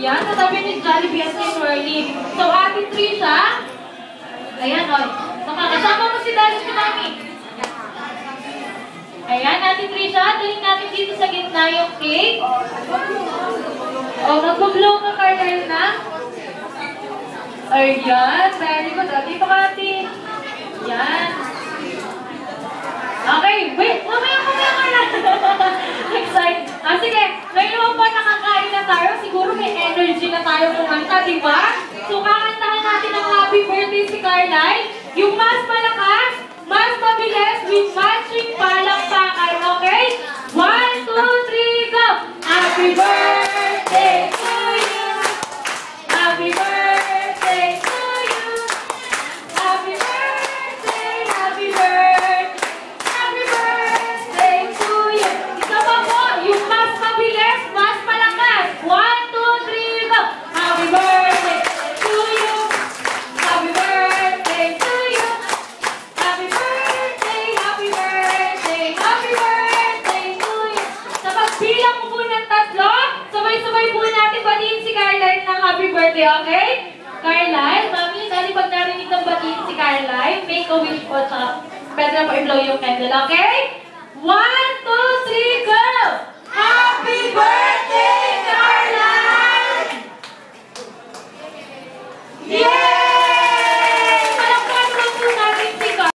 Yan, natabi ni Jollibee at ni Swirly. So, Ate Trisha, ayan, o. Nakakasama mo si Daddy Tsunami. Ayan, Ate Trisha, daling natin dito sa gitna yung cake. O, mag-blow ka, Carter, na. Ayan, very good. O, dito ka, Ate. Yan. Okay, wait, mamaya ka na. Excited. Sige, ngayon pa nakakain na tayo. Siguro may energy na tayo kumanta, di ba? So, kakantahan natin ang happy birthday si Carlyle. Yung mas malakas, mas mabilis, with matching palakpakan, okay? 1, 2, 3, go! Happy birthday to you! Happy birthday to you! Happy birthday, happy birthday! Happy birthday to you! Isa pa po, yung mas mabilis, mas malakas. 1, 2, 3, go! Happy birthday to you! Happy birthday to you! Happy birthday, happy birthday, happy birthday to you! Sa pagbilang ko po ng tatlo, sabay-sabay po natin batiin si Carlyle ng happy birthday, okay? Carlyle, Mami, dali pag narinig ng batiin si Carlyle, make a wish po, tsaka pwede na po i-blow yung candle, okay? 1, 2, 3, go! Happy birthday!